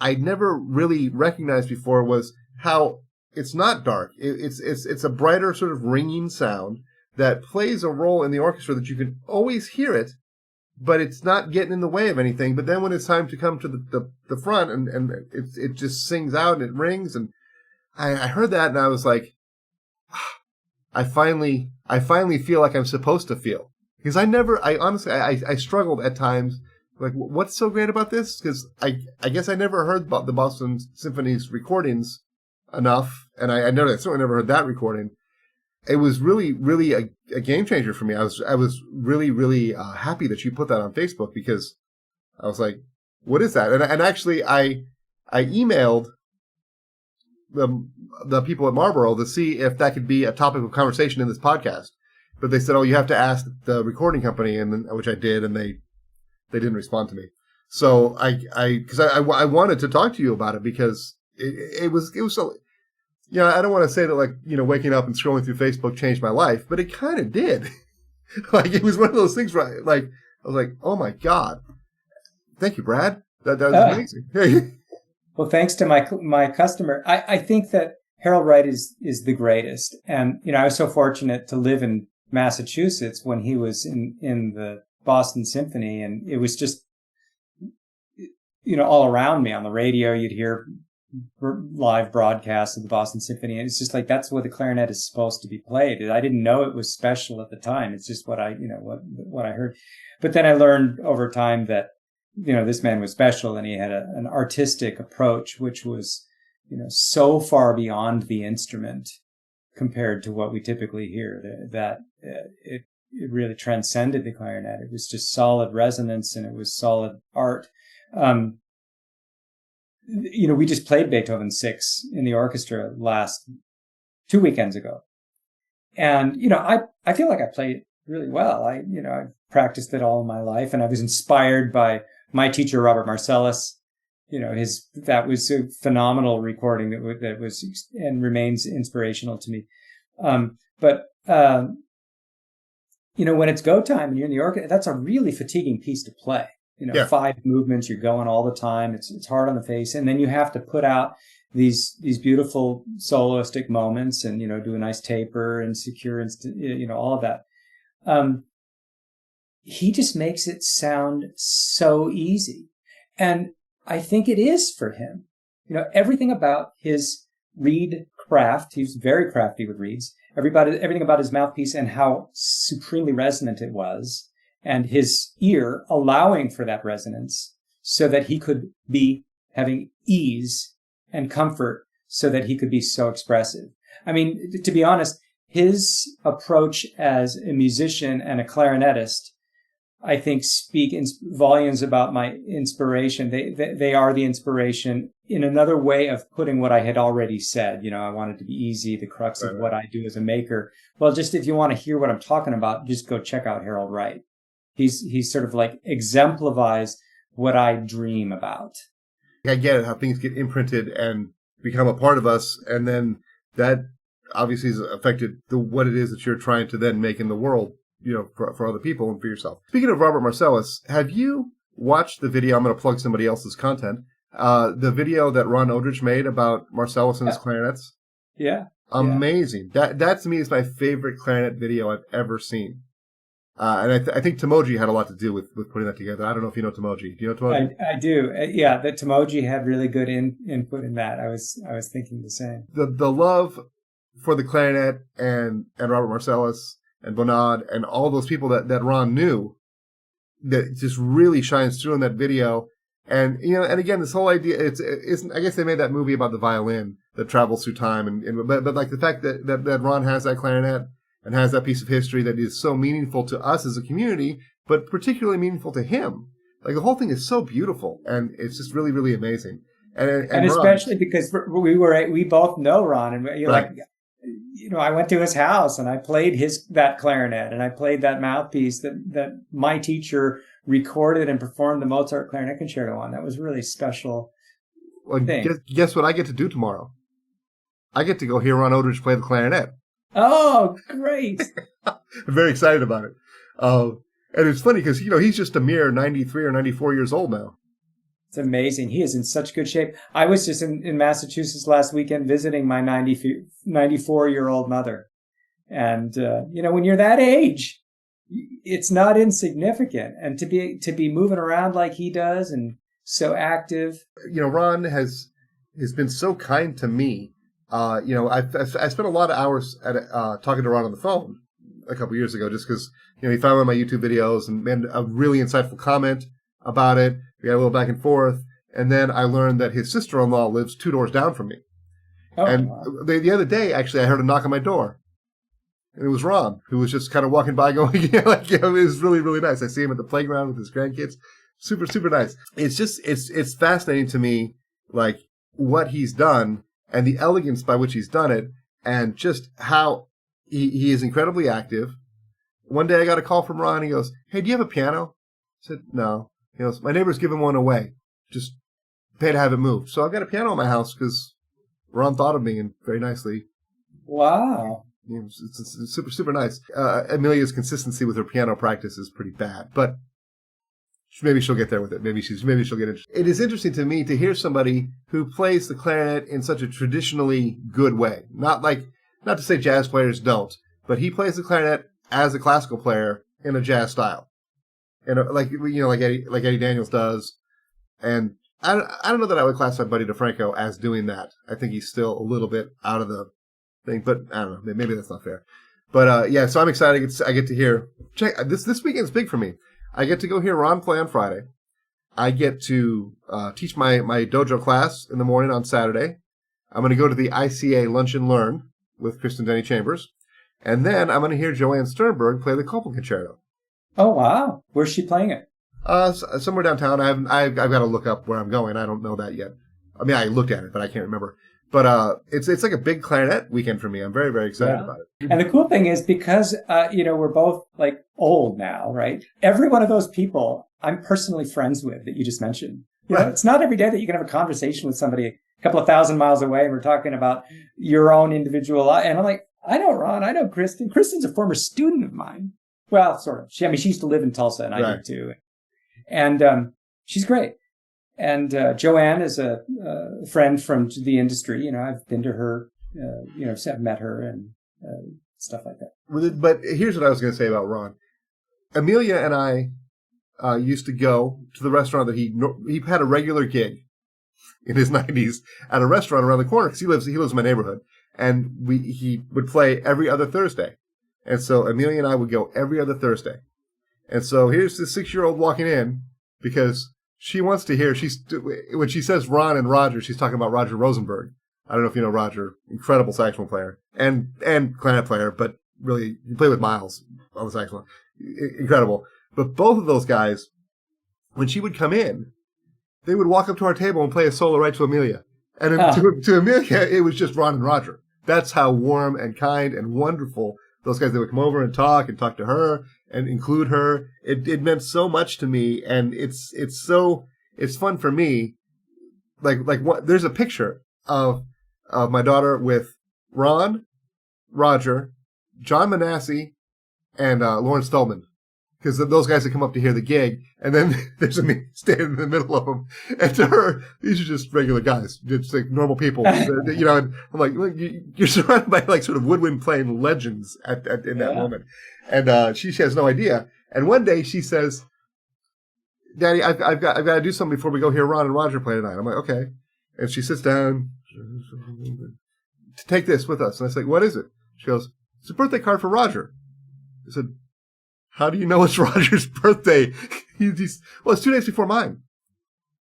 I never really recognized before was how it's not dark. It's a brighter sort of ringing sound that plays a role in the orchestra that you can always hear it, but it's not getting in the way of anything. But then when it's time to come to the front and it just sings out and it rings, and I heard that and I was like, I finally feel like I'm supposed to feel. Because I honestly struggled at times. Like, what's so great about this? Because I guess I never heard the Boston Symphony's recordings enough, and I certainly never heard that recording. It was really, really a game changer for me. I was really, really happy that you put that on Facebook, because I was like, what is that? And actually, I emailed the people at Marlboro to see if that could be a topic of conversation in this podcast. But they said, oh, you have to ask the recording company, and then, which I did, and they didn't respond to me. So I wanted to talk to you about it, because it was so, I don't want to say that, like, waking up and scrolling through Facebook changed my life, but it kind of did. Like, it was one of those things where I was like, oh my God. Thank you, Brad. That was amazing. Well, thanks to my customer. I think that Harold Wright is the greatest. And, I was so fortunate to live in Massachusetts when he was in the Boston Symphony, and it was just, all around me on the radio. You'd hear live broadcasts of the Boston Symphony, and it's just like, that's what the clarinet is supposed to be played. I didn't know it was special at the time. It's just what I heard. But then I learned over time that, this man was special, and he had an artistic approach, which was, so far beyond the instrument compared to what we typically hear, that it really transcended the clarinet. It was just solid resonance, and it was solid art. We just played Beethoven 6 in the orchestra last 2 weekends ago. And, I feel like I played it really well. I've practiced it all my life, and I was inspired by my teacher, Robert Marcellus. That was a phenomenal recording that was and remains inspirational to me. But when it's go time and you're in the orchestra, that's a really fatiguing piece to play. 5 movements, you're going all the time. It's hard on the face. And then you have to put out these beautiful soloistic moments and, do a nice taper and secure, and, all of that. He just makes it sound so easy. And I think it is for him. Everything about his reed craft, he's very crafty with reeds. Everything about his mouthpiece and how supremely resonant it was, and his ear allowing for that resonance so that he could be having ease and comfort so that he could be so expressive. I mean, to be honest, his approach as a musician and a clarinetist, I think, speak in volumes about my inspiration. They are the inspiration in another way of putting what I had already said. I want it to be easy, the crux of what I do as a maker. Well, just if you want to hear what I'm talking about, just go check out Harold Wright. He's sort of like exemplifies what I dream about. I get it, how things get imprinted and become a part of us, and then that obviously has affected what it is that you're trying to then make in the world, for other people and for yourself. Speaking of Robert Marcellus, have you watched the video? I'm going to plug somebody else's content. The video that Ron Odidge made about Marcellus and his clarinets. Yeah. Amazing. That to me is my favorite clarinet video I've ever seen. And I think Tomoji had a lot to do with putting that together. I don't know if you know Tomoji. Do you know Tomoji? I do. Yeah, that Tomoji had really good input in that. I was thinking the same. The love for the clarinet and Robert Marcellus and Bonad and all those people that Ron knew, that just really shines through in that video. And and again, this whole idea, I guess they made that movie about the violin that travels through time, but like the fact that Ron has that clarinet and has that piece of history that is so meaningful to us as a community, but particularly meaningful to him. Like, the whole thing is so beautiful, and it's just really, really amazing. And Ron, especially because we both know Ron, and right. I went to his house and I played that clarinet, and I played that mouthpiece that my teacher recorded and performed the Mozart Clarinet Concerto on. That was really special. Well, guess what I get to do tomorrow? I get to go hear Ron Odidge play the clarinet. Oh, great. I'm very excited about it. And it's funny because, he's just a mere 93 or 94 years old now. It's amazing. He is in such good shape. I was just in Massachusetts last weekend visiting my 94-year-old mother. And, when you're that age, it's not insignificant. And to be moving around like he does and so active. Ron has been so kind to me. I spent a lot of hours talking to Ron on the phone a couple years ago just because, he found one of my YouTube videos and made a really insightful comment about it. We had a little back and forth. And then I learned that his sister-in-law lives 2 doors down from me. Oh, and wow. The other day, actually, I heard a knock on my door. And it was Ron, who was just kind of walking by going, it was really, really nice. I see him at the playground with his grandkids. Super, super nice. It's just, it's fascinating to me, like, what he's done and the elegance by which he's done it and just how he is incredibly active. One day I got a call from Ron. He goes, "Hey, do you have a piano?" I said, "No." He goes, "My neighbor's giving one away. Just pay to have it moved." So I've got a piano in my house because Ron thought of me and very nicely. Wow. It's super, super nice. Amelia's consistency with her piano practice is pretty bad, but maybe she'll get there with it. Maybe she'll get it. It is interesting to me to hear somebody who plays the clarinet in such a traditionally good way. Not to say jazz players don't, but he plays the clarinet as a classical player in a jazz style, and like Eddie Daniels does. And I don't know that I would classify Buddy DeFranco as doing that. I think he's still a little bit out of the thing, but I don't know. Maybe that's not fair. But so I'm excited. I get to hear. Check this weekend's big for me. I get to go hear Ron play on Friday. I get to teach my dojo class in the morning on Saturday. I'm going to go to the ICA Lunch and Learn with Kristen Denny Chambers. And then I'm going to hear Joanne Sternberg play the Copel Concerto. Oh, wow. Where's she playing it? Somewhere downtown. I've got to look up where I'm going. I don't know that yet. I mean, I looked at it, but I can't remember. But it's like a big clarinet weekend for me. I'm very, very excited about it. And the cool thing is because, we're both like old now, right? Every one of those people I'm personally friends with that you just mentioned. Right. It's not every day that you can have a conversation with somebody a couple of thousand miles away and we're talking about your own individual life. And I'm like, I know Ron, I know Kristen. Kristen's a former student of mine. Well, sort of. She used to live in Tulsa and I did too. And she's great. And Joanne is a friend from the industry. I've been to her, I've met her and stuff like that. But here's what I was going to say about Ron. Amelia and I used to go to the restaurant that he had a regular gig in his 90s at a restaurant around the corner because he lives in my neighborhood. And he would play every other Thursday. And so Amelia and I would go every other Thursday. And so here's this 6-year-old walking in because she wants to hear, when she says Ron and Roger, she's talking about Roger Rosenberg. I don't know if you know Roger, incredible saxophone player and clarinet player, but really, you play with Miles on the saxophone. Incredible. But both of those guys, when she would come in, they would walk up to our table and play a solo right to Amelia. And to Amelia, it was just Ron and Roger. That's how warm and kind and wonderful those guys, they would come over and talk to her and include her. It meant so much to me. And it's fun for me. There's a picture of my daughter with Ron, Roger, John Manassi, and Lauren Stallman. Because those guys had come up to hear the gig, and then there's me standing in the middle of them. And to her, these are just regular guys, just like normal people. And I'm like, you're surrounded by like sort of woodwind playing legends in that moment. And she has no idea. And one day she says, "Daddy, I've got to do something before we go hear Ron and Roger play tonight." I'm like, "Okay." And she sits down, "Take this with us." And I say, "What is it?" She goes, "It's a birthday card for Roger." I said, "How do you know it's Roger's birthday?" It's 2 days before mine.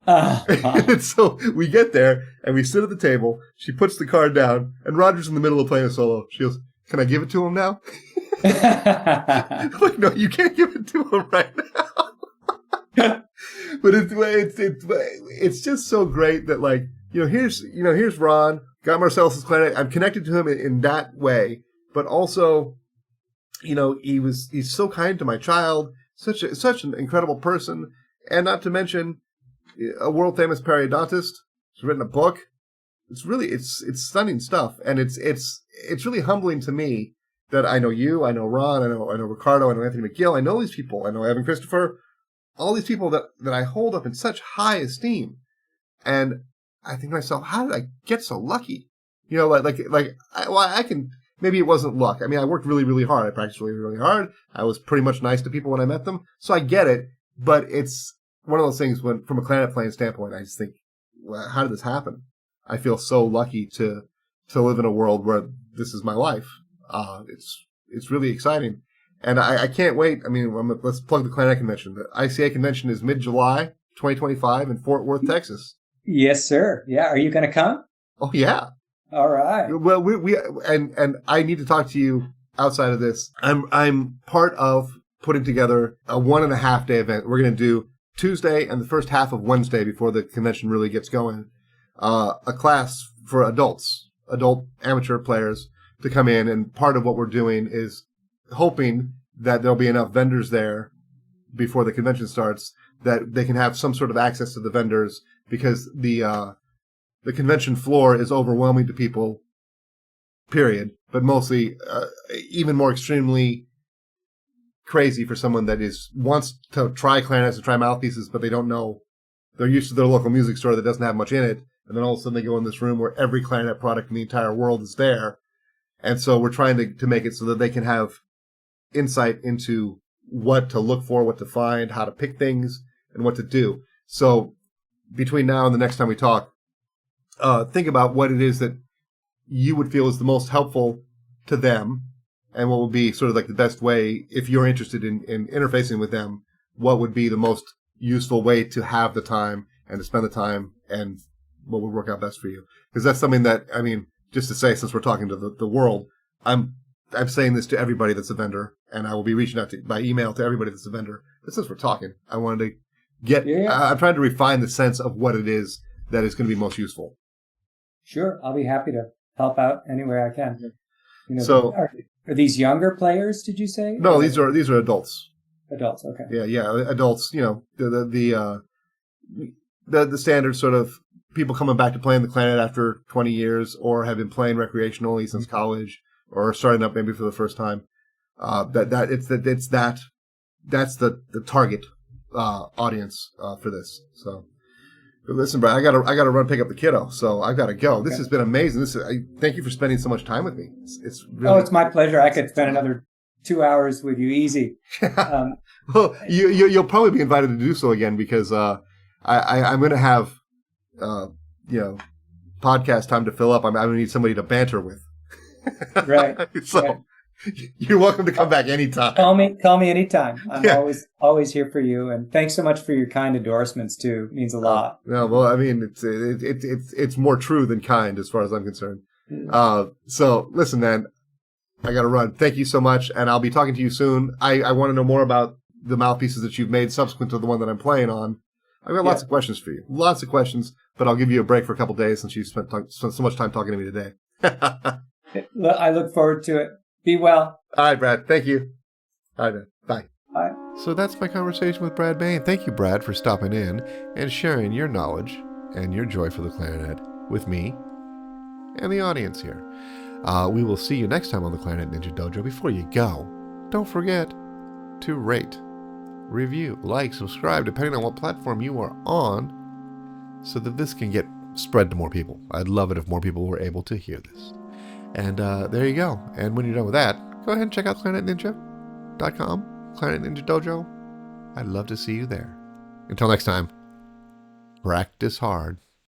And so we get there and we sit at the table. She puts the card down and Roger's in the middle of playing a solo. She goes, "Can I give it to him now?" I'm like, "No, you can't give it to him right now." But it's just so great that here's Ron, got Marcellus's clarinet. I'm connected to him in that way, but also, he's so kind to my child, such an incredible person, and not to mention a world famous periodontist. He's written a book. It's really it's stunning stuff, and it's really humbling to me that I know you, I know Ron, I know Ricardo, I know Anthony McGill, I know these people, I know Evan Christopher. all these people that I hold up in such high esteem. And I think to myself, how did I get so lucky? You know, I can, maybe it wasn't luck. I mean, I worked really, really hard. I practiced really, really hard. I was pretty much nice to people when I met them. So I get it. But it's one of those things when, from a clarinet playing standpoint, I just think, well, how did this happen? I feel so lucky to live in a world where this is my life. It's really exciting. And I can't wait. I mean, let's plug the Clarinet Convention. The ICA Convention is mid-July 2025 in Fort Worth, Texas. Yes, sir. Yeah. Are you going to come? Oh, yeah. All right. Well, and I need to talk to you outside of this. I'm part of putting together a 1.5 day event. We're going to do Tuesday and the first half of Wednesday before the convention really gets going. A class for adult amateur players to come in. And part of what we're doing is hoping that there'll be enough vendors there before the convention starts that they can have some sort of access to the vendors, because the convention floor is overwhelming to people, period. But mostly, even more extremely crazy for someone that wants to try clarinets and try mouthpieces, but they don't know. They're used to their local music store that doesn't have much in it. And then all of a sudden they go in this room where every clarinet product in the entire world is there. And so we're trying to make it so that they can have insight into what to look for, what to find, how to pick things, and what to do. So between now and the next time we talk, think about what it is that you would feel is the most helpful to them, and what would be sort of like the best way, if you're interested in interfacing with them, what would be the most useful way to have the time and to spend the time, and what would work out best for you. Because that's something that, I mean, just to say, since we're talking to the world, I'm saying this to everybody that's a vendor, and I will be reaching out by email to everybody that's a vendor. But since we're talking, I wanted to get, I'm trying to refine the sense of what it is that is going to be most useful. Sure. I'll be happy to help out any way I can. Yeah. You know, so, are these younger players, did you say? No, these are adults. Adults, okay. Yeah, adults, you know, the standard sort of people coming back to playing the clarinet after 20 years, or have been playing recreationally since college, or starting up maybe for the first time. That's the target audience for this. So, but listen, Brad, I gotta run pick up the kiddo, so I've got to go. Okay. This has been amazing. Thank you for spending so much time with me. It's really, it's my pleasure. I could spend another 2 hours with you, easy. Well, you'll probably be invited to do so again, because I'm going to have podcast time to fill up. I'm going to need somebody to banter with. Right. So right. You're welcome to come back anytime. Call me anytime. I'm always here for you. And thanks so much for your kind endorsements too. It means a lot. Well, I mean, it's more true than kind as far as I'm concerned. So listen, man, I got to run. Thank you so much, and I'll be talking to you soon. I want to know more about the mouthpieces that you've made subsequent to the one that I'm playing on. I've got lots of questions for you. Lots of questions, but I'll give you a break for a couple of days since you spent so much time talking to me today. I look forward to it. Be well. All right, Brad. Thank you. All right, man. Bye. Bye. So that's my conversation with Brad Behn. Thank you, Brad, for stopping in and sharing your knowledge and your joy for the clarinet with me and the audience here. We will see you next time on the Clarinet Ninja Dojo. Before you go, don't forget to rate, review, like, subscribe, depending on what platform you are on, so that this can get spread to more people. I'd love it if more people were able to hear this. And there you go. And when you're done with that, go ahead and check out clarinetninja.com, Clarinet Ninja Dojo. I'd love to see you there. Until next time, practice hard.